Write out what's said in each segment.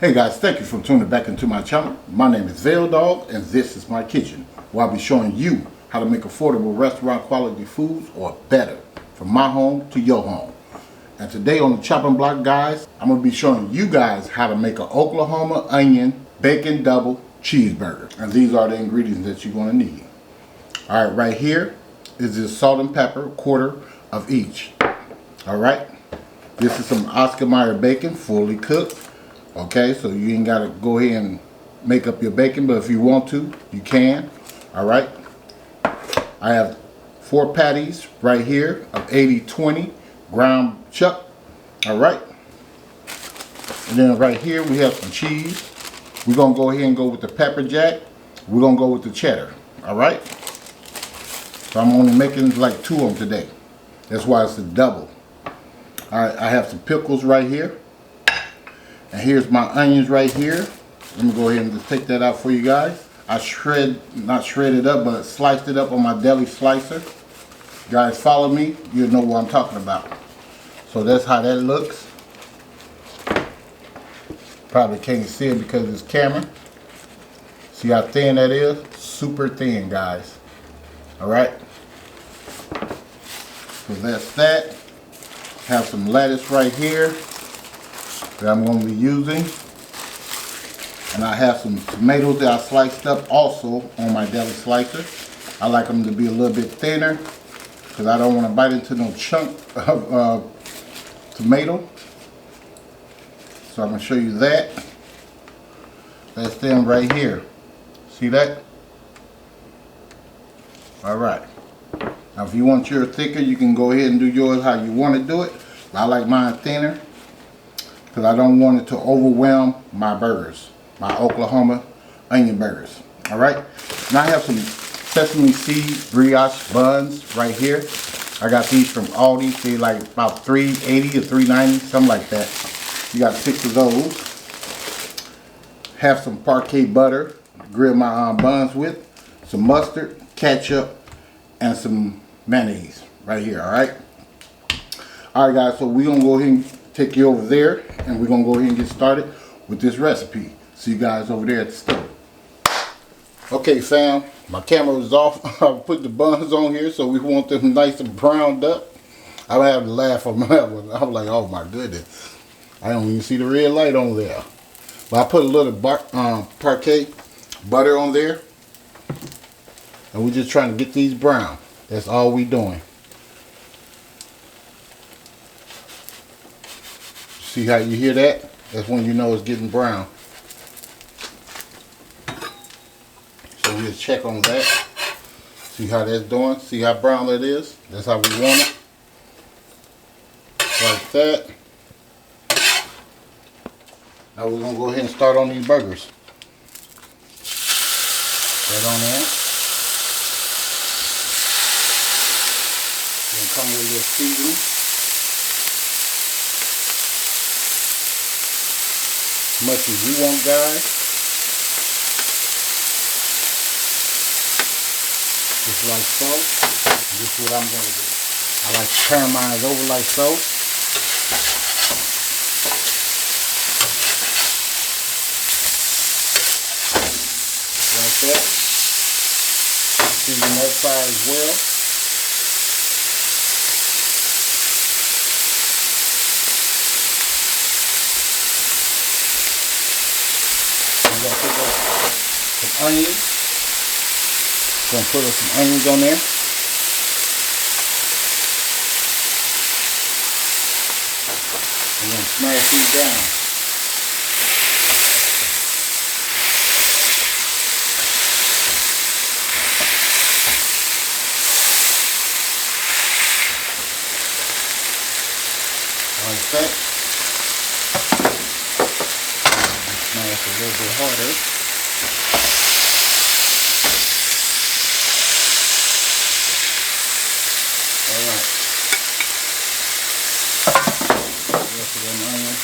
Hey guys, thank you for tuning back into my channel. My name is VELDOGGS and this is my kitchen, where I'll be showing you how to make affordable restaurant quality foods or better, from my home to your home. And today on the chopping block, guys, I'm going to be showing you guys how to make an Oklahoma onion bacon double cheeseburger. And these are the ingredients that you're going to need. Alright, right here is this salt and pepper, quarter of each. Alright, this is some Oscar Mayer bacon, fully cooked. Okay, so you ain't got to go ahead and make up your bacon, but if you want to, you can. Alright, I have 4 patties right here of 80/20 ground chuck. Alright, and then right here we have some cheese. We're going to go ahead and go with the pepper jack. We're going to go with the cheddar. Alright, so I'm only making like 2 of them today. That's why it's a double. Alright, I have some pickles right here. And here's my onions right here. Let me go ahead and just take that out for you guys. I not shredded up, but sliced it up on my deli slicer. You guys follow me, you'll know what I'm talking about. So that's how that looks. Probably can't see it because of this camera. See how thin that is? Super thin, guys. Alright. So that's that. Have some lettuce right here that I'm going to be using, and I have some tomatoes that I sliced up also on my deli slicer. I like them to be a little bit thinner because I don't want to bite into no chunk of tomato. So I'm going to show you that. That's them right here. See that? Alright. Now if you want yours thicker, you can go ahead and do yours how you want to do it. I like mine thinner because I don't want it to overwhelm my burgers, my Oklahoma onion burgers. Alright, and I have some sesame seed brioche buns right here. I got these from Aldi. They're like about $3.80 or $3.90, something like that. You got 6 of those. Have some parquet butter to grill my buns with, some mustard, ketchup, and some mayonnaise right here. Alright, alright guys, so we're going to go ahead and take you over there, and we're going to go ahead and get started with this recipe. See you guys over there at the stove. Okay fam, my camera is off. I put the buns on here so we want them nice and browned up. I have to laugh on that one. I was like, oh my goodness, I don't even see the red light on there. But I put a little parquet butter on there, and we're just trying to get these brown. That's all we doing. See how you hear that? That's when you know it's getting brown. So we'll check on that. See how that's doing? See how brown that is? That's how we want it. Like that. Now we're going to go ahead and start on these burgers. That on there. It's going to come with a little seasoning. Much as you want, guys. Just like so. This is what I'm going to do. I like to turn mine over like so. Like that. Season that side as well. I'm going to put some onions. Going to put some onions on there. I'm going to smash these down. Like that. Smash a little bit harder. Alright. Rest of them onions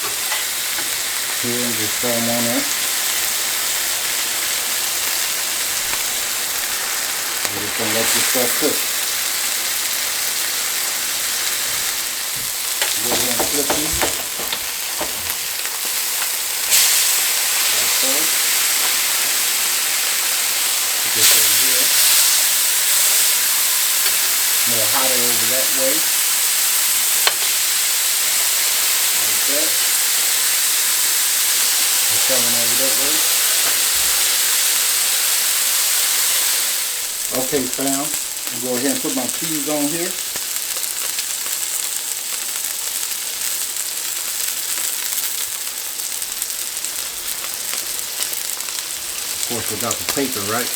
here, and just throw them on there. We're just going to let this stuff cook. Go ahead and flip these. so. Put this over here. More hotter over that way. Like that. And coming over that way. Okay, fam. I'll go ahead and put my cheese on here. Of course, without the paper, right?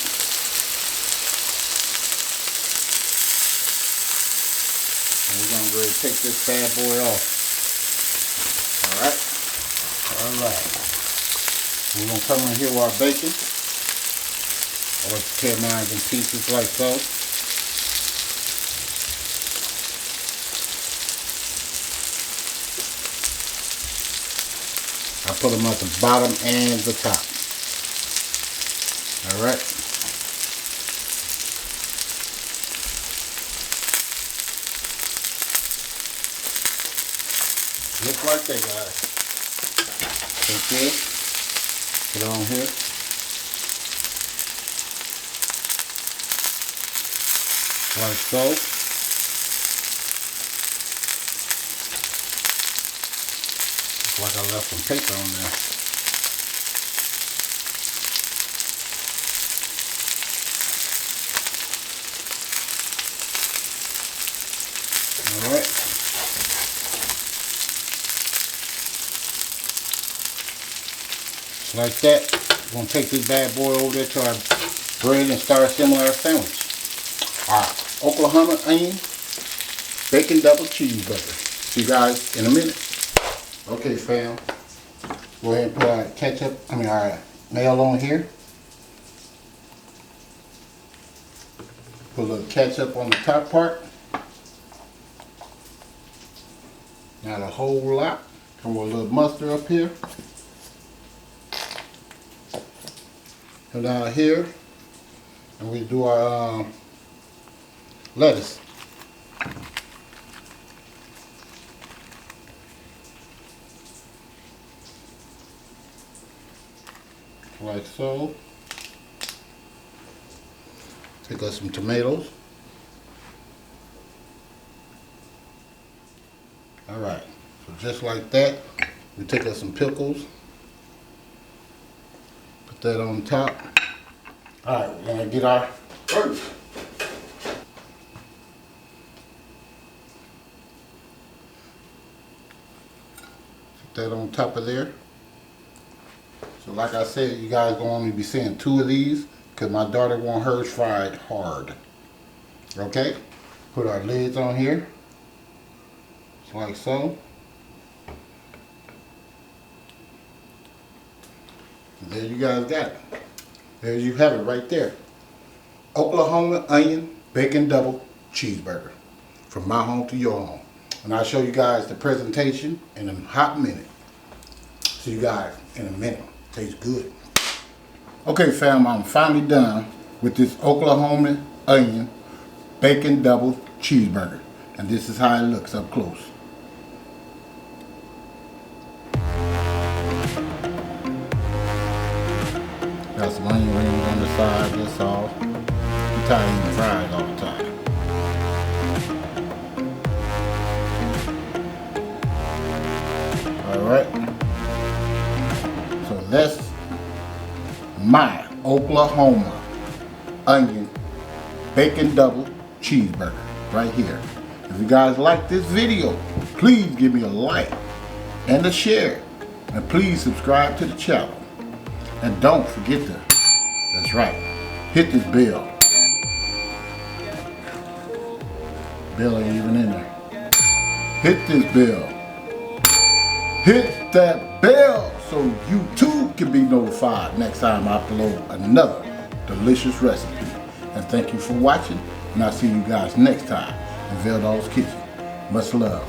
And we're going to go ahead and take this bad boy off. Alright? Alright. We're going to come in here with our bacon. I like to tear mine in pieces like so. I put them at the bottom and the top. Alright. Just like that, guys. Take this. Put it on here. Like so. Looks like I left some paper on there. Alright. Like that. We're going to take this bad boy over there to our bread and start assembling our sandwich. Our Oklahoma onion bacon double cheeseburger. See you guys in a minute. Okay, fam. Go ahead and put our ketchup, our mayo on here. Put a little ketchup on the top part. Not a whole lot. Come with a little mustard up here. Come down here. And we do our lettuce. Like so. Take us some tomatoes. Alright, so just like that, we take us some pickles. Put that on top. Alright, we're going to get our burgers. Put that on top of there. So like I said, you guys gonna only be seeing 2 of these because my daughter wants hers fried hard. Okay? Put our lids on here. Just like so. And there you guys got it. There you have it right there. Oklahoma onion bacon double cheeseburger. From my home to your home. And I'll show you guys the presentation in a hot minute. See you guys in a minute. Tastes good. Okay, fam, I'm finally done with this Oklahoma onion bacon double cheeseburger. And this is how it looks up close. Got some onion rings on the side, that's all. I'm tired of eating fries all the time. Alright. So that's my Oklahoma onion bacon double cheeseburger right here. If you guys like this video, please give me a like and a share. And please subscribe to the channel. And don't forget to, that's right, hit this bell. Bell ain't even in there. Hit this bell. Hit that bell so you too can be notified next time I upload another delicious recipe. And thank you for watching, and I'll see you guys next time in VELDOGG's Kitchen. Much love.